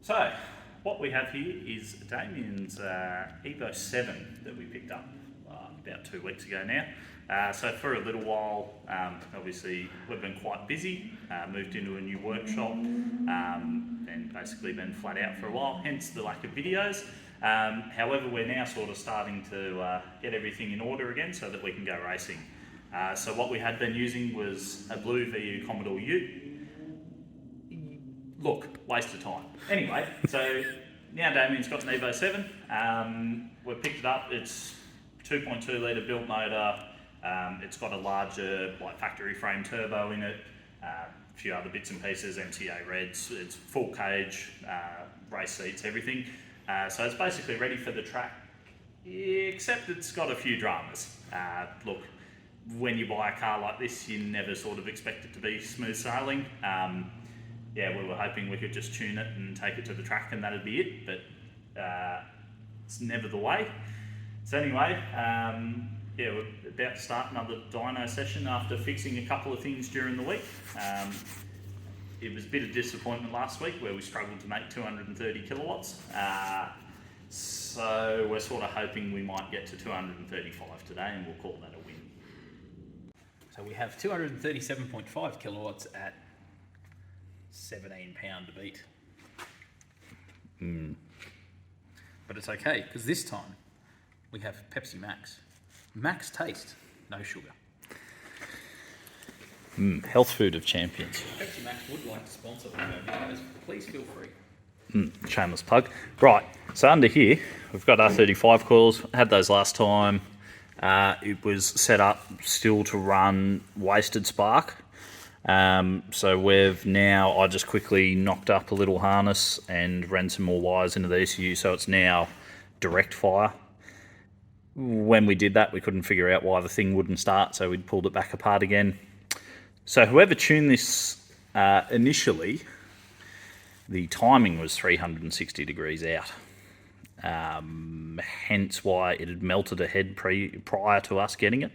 So, what we have here is Damien's Evo 7 that we picked up about 2 weeks ago now. So for a little while, obviously we've been quite busy, moved into a new workshop, and basically been flat out for a while, hence the lack of videos. However, we're now sort of starting to get everything in order again so that we can go racing. So what we had been using was a blue VU Commodore U. Look, waste of time. Anyway, so now Damien's got an Evo 7. We've picked it up. It's 2.2 litre built motor. It's got a larger factory frame turbo in it. A few other bits and pieces, MTA reds. It's full cage, race seats, everything. So it's basically ready for the track, except it's got a few dramas. Look, when you buy a car like this, you never sort of expect it to be smooth sailing. Yeah, we were hoping we could just tune it and take it to the track and that'd be it, but it's never the way. So anyway, yeah, we're about to start another dyno session after fixing a couple of things during the week. It was a bit of disappointment last week where we struggled to make 230 kilowatts. So we're sort of hoping we might get to 235 today and we'll call that a win. So we have 237.5 kilowatts at 17 pound a beat. But it's okay, because this time we have Pepsi Max. Max taste, no sugar. Health food of champions. Pepsi Max would like to sponsor the videos. Please feel free. Shameless plug. Right, so under here, we've got our 35 coils. Had those last time. It was set up still to run wasted spark. So we've now, I just quickly knocked up a little harness and ran some more wires into the ECU, so it's now direct fire. When we did that, we couldn't figure out why the thing wouldn't start, so we'd pulled it back apart again. So whoever tuned this initially, the timing was 360 degrees out. Hence why it had melted ahead prior to us getting it,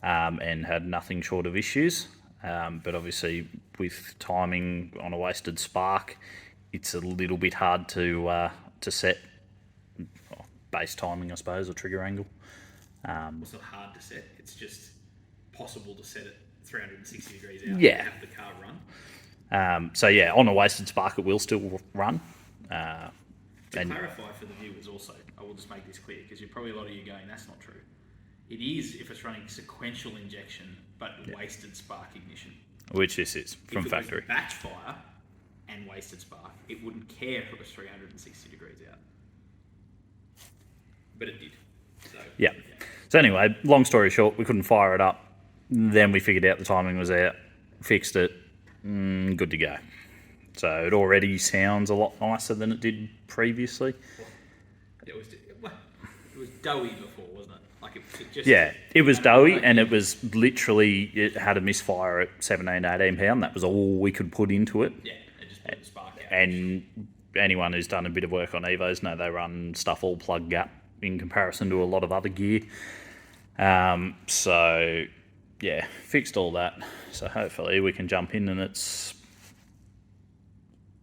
and had nothing short of issues. But obviously with timing on a wasted spark, it's a little bit hard to set base timing, I suppose, or trigger angle. It's not hard to set, it's just possible to set it 360 degrees out Yeah. and have the car run. So yeah, on a wasted spark it will still run. To clarify for the viewers also, I will just make this clear, because you're probably a lot of you going, that's not true. It is if it's running sequential injection, but wasted spark ignition. Which this is, from if it factory. was batch fire and wasted spark, it wouldn't care if it was 360 degrees out. But it did. So, Yeah. So anyway, long story short, we couldn't fire it up. Then we figured out the timing was out, fixed it, good to go. So it already sounds a lot nicer than it did previously. It was doughy before, wasn't it? Like it just, Yeah, it was doughy, and it was literally, it had a misfire at 17, 18 pound. That was all we could put into it. Yeah, it just blew the spark out. And anyone who's done a bit of work on Evos know they run stuff all plug gap in comparison to a lot of other gear. So yeah, fixed all that. So hopefully we can jump in and it's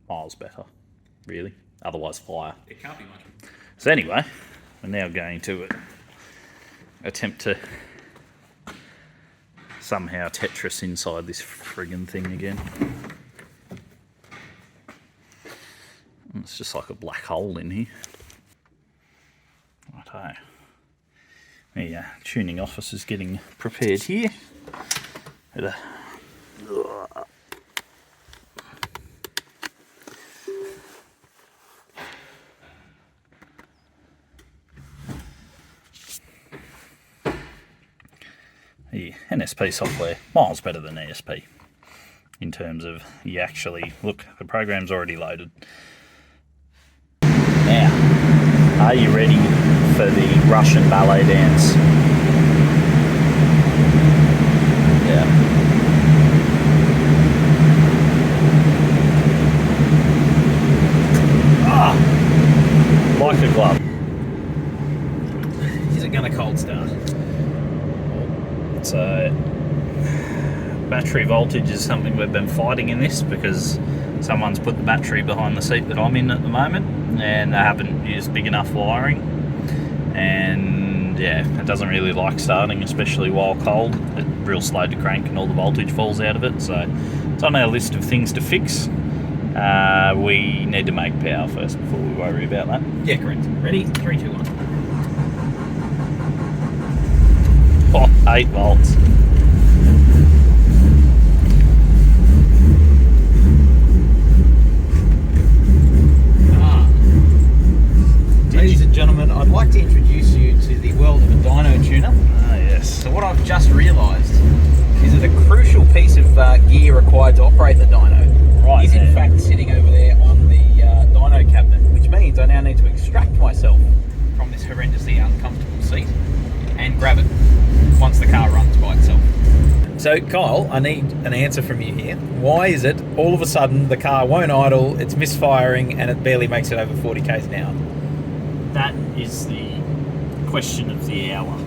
miles better, really. Otherwise fire. It can't be much. So anyway, we're now going to attempt to somehow Tetris inside this friggin' thing again. It's just like a black hole in here. Righto. The tuning office is getting prepared here. The NSP software, miles better than ESP in terms of you actually, look, the program's already loaded. Now, are you ready for the Russian ballet dance? Yeah. Like a glove. Is it going to cold start? So, battery battery voltage is something we've been fighting in this, because someone's put the battery behind the seat that I'm in at the moment, and they haven't used big enough wiring, and yeah, it doesn't really like starting, especially while cold. It's real slow to crank and all the voltage falls out of it, so it's on our list of things to fix. We need to make power first before we worry about that. Yeah, correct. Ready? 3, 2, 1. Oh, 8 volts. Ladies and gentlemen, I'd like to introduce you to the world of a dyno tuner. Ah, yes. So what I've just realised is that a crucial piece of gear required to operate the dyno is in fact sitting over there on the dyno cabinet, which means I now need to extract myself from this horrendously uncomfortable seat and grab it once the car runs by itself. So Kyle, I need an answer from you here. Why is it all of a sudden the car won't idle, it's misfiring, and it barely makes it over 40 k's an hour? That is the question of the hour.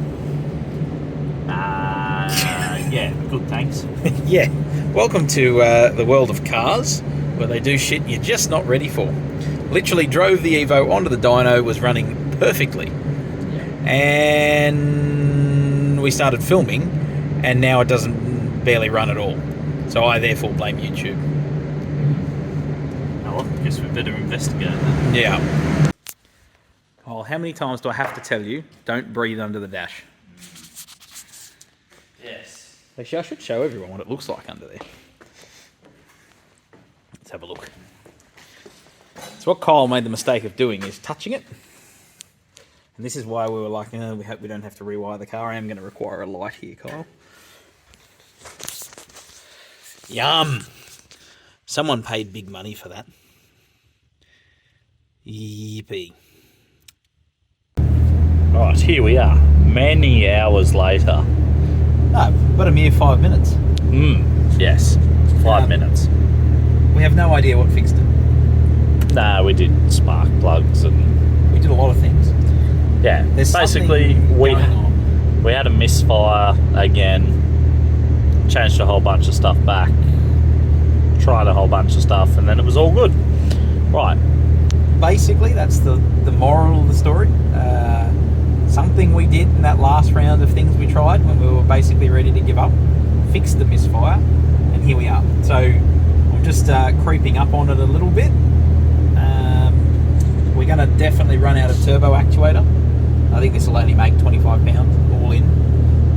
Yeah, good, thanks. Yeah, welcome to the world of cars, where they do shit you're just not ready for. Literally drove the Evo onto the dyno, was running perfectly. Yeah. And we started filming, and now it doesn't barely run at all. So I therefore blame YouTube. Oh, well, I guess we better investigate that. Yeah. Oh, how many times do I have to tell you, don't breathe under the dash? Yes. Actually, I should show everyone what it looks like under there. Let's have a look. So what Kyle made the mistake of doing is touching it. And this is why we were like, we hope we don't have to rewire the car. I am going to require a light here, Kyle. Yum! Someone paid big money for that. Yippee. Right, here we are, many hours later. No, but a mere 5 minutes. Yes, 5 minutes. We have no idea what fixed it. No, we did spark plugs and... We did a lot of things. Yeah, There's basically we had a misfire again, changed a whole bunch of stuff back, tried a whole bunch of stuff, and then it was all good. Right. Basically, that's the moral of the story. Something we did in that last round of things we tried when we were basically ready to give up, fixed the misfire, and here we are. So I'm just creeping up on it a little bit. We're going to definitely run out of turbo actuator. I think this will only make £25 all in,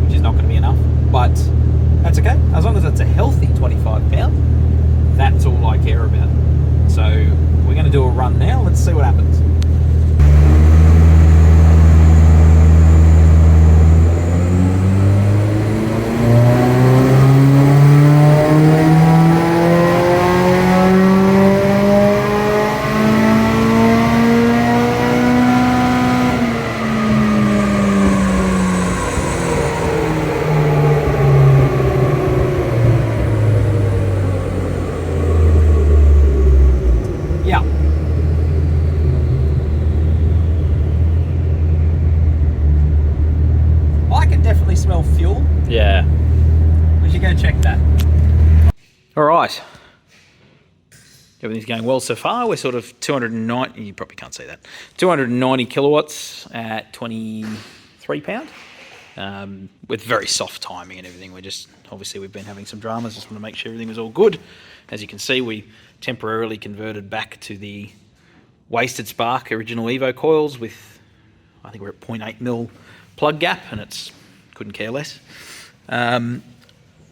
which is not going to be enough, but that's okay. As long as it's a healthy £25, that's all I care about. So we're going to do a run now. Let's see what happens. Smell fuel. Yeah. We should go check that. All right. Everything's going well so far. We're sort of 290, you probably can't see that, 290 kilowatts at 23 pound, with very soft timing and everything. Obviously we've been having some dramas, just want to make sure everything was all good. As you can see, we temporarily converted back to the wasted spark original Evo coils with, I think we're at 0.8mm plug gap, and it's couldn't care less.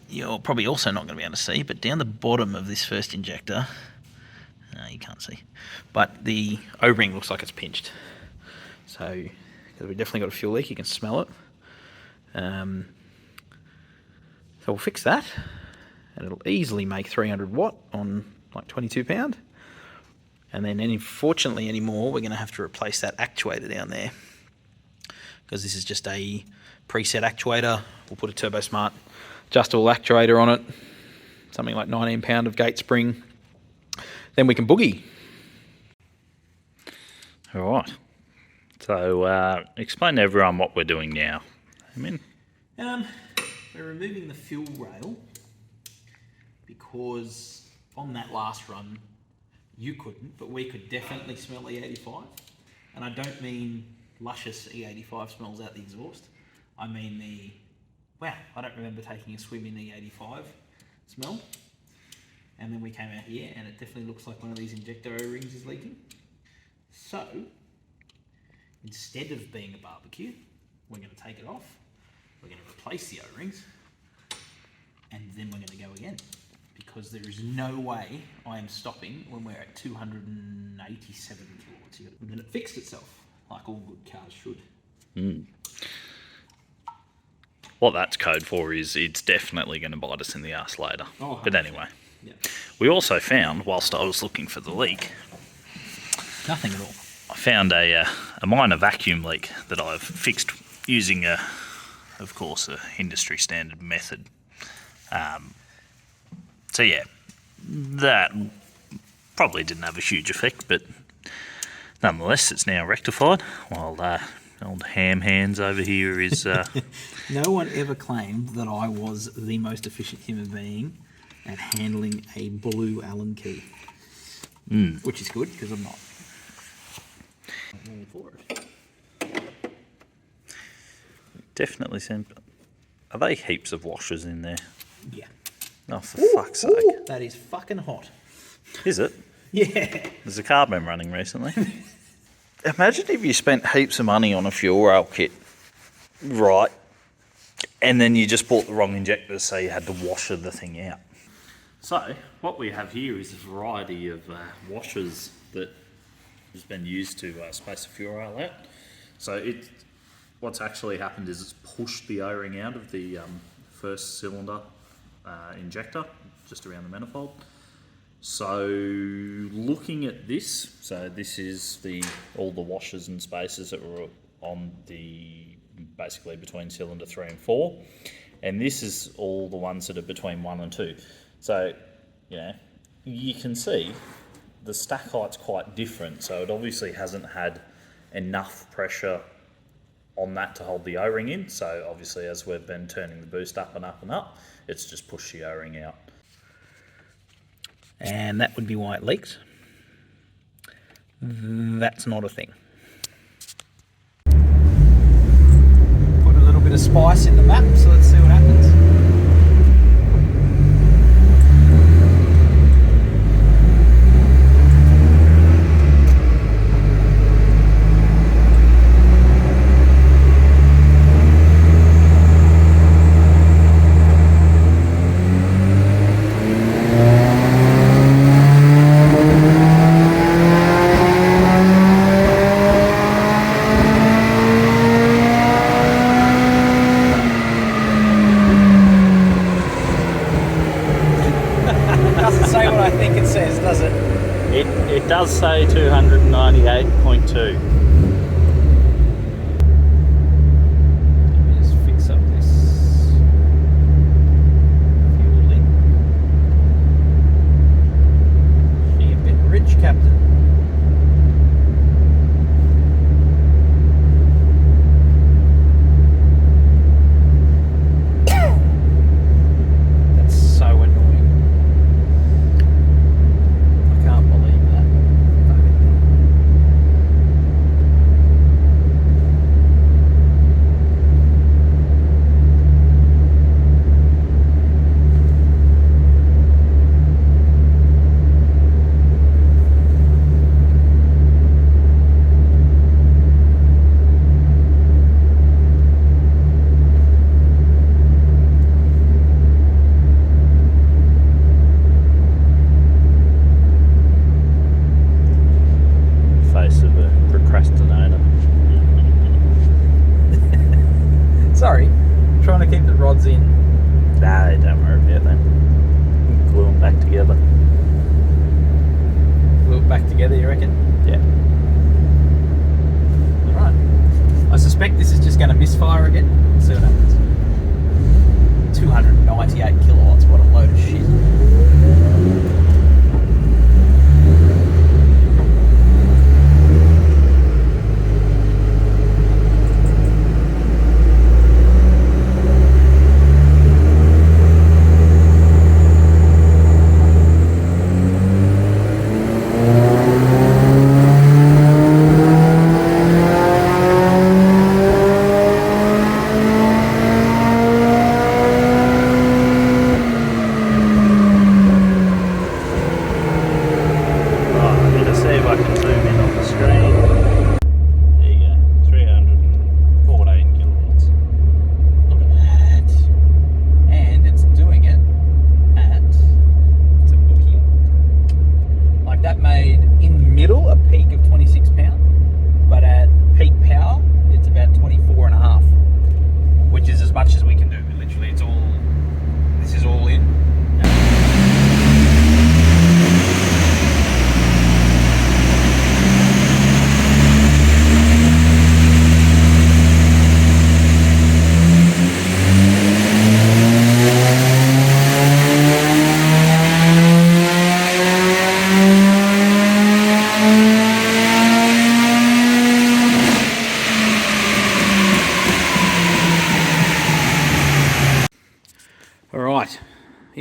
You're probably also not going to be able to see, but down the bottom of this first injector, you can't see, but the O-ring looks like it's pinched. So, because we've definitely got a fuel leak, you can smell it. So we'll fix that, and it'll easily make 300 watt on like 22 pound. And then, unfortunately anymore, we're going to have to replace that actuator down there, because this is just a preset actuator. We'll put a Turbo Smart adjustable actuator on it, something like 19 pound of gate spring. Then we can boogie. All right. So explain to everyone what we're doing now. We're removing the fuel rail because on that last run, you couldn't, but we could definitely smell E85. And I don't mean luscious E85 smells out the exhaust. I mean I don't remember taking a swim in E85 smell. And then we came out here and it definitely looks like one of these injector O-rings is leaking. So, instead of being a barbecue, we're going to take it off, we're going to replace the O-rings, and then we're going to go again. Because there is no way I am stopping when we're at 287 kilowatts. And then it fixed itself, like all good cars should. What that's code for is it's definitely going to bite us in the arse later. Oh, but anyway, yeah. We also found, whilst I was looking for the leak, Nothing at all. I found a minor vacuum leak that I've fixed using, of course, a industry standard method. So yeah, that probably didn't have a huge effect, but nonetheless, it's now rectified. While old ham hands over here is. No one ever claimed that I was the most efficient human being at handling a blue Allen key, which is good because I'm not. I'm all for it. Definitely sent. Are they heaps of washers in there? Yeah. Oh, for fuck's sake. That is fucking hot. Is it? Yeah. There's a car been running recently. Imagine if you spent heaps of money on a fuel rail kit, right, and then you just bought the wrong injectors, so you had to washer the thing out. So, what we have here is a variety of washers that has been used to space the fuel rail out. So, what's actually happened is it's pushed the O-ring out of the first cylinder injector, just around the manifold. So looking at this, so this is all the washers and spacers that were on basically between cylinder 3 and 4, and this is all the ones that are between 1 and 2. So, you can see the stack height's quite different, so it obviously hasn't had enough pressure on that to hold the O-ring in. So obviously as we've been turning the boost up and up and up, it's just pushed the O-ring out. And that would be why it leaks. That's not a thing. Put a little bit of spice in the map, so let's see what happens. It does say 298.2. Just fix up this fueling. Be a bit rich, Captain. Sorry, I'm trying to keep the rods in. Nah, don't worry about that. Glue them back together. Glue it back together, you reckon? Yeah. Alright. I suspect this is just going to misfire again. Let's see what happens. 298 kilowatts, what a load of shit.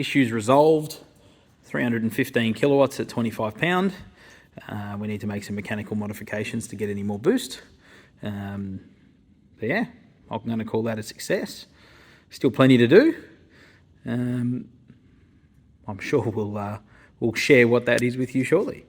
issues resolved. 315 kilowatts at 25 pound. We need to make some mechanical modifications to get any more boost. But yeah, I'm going to call that a success. Still plenty to do. I'm sure we'll share what that is with you shortly.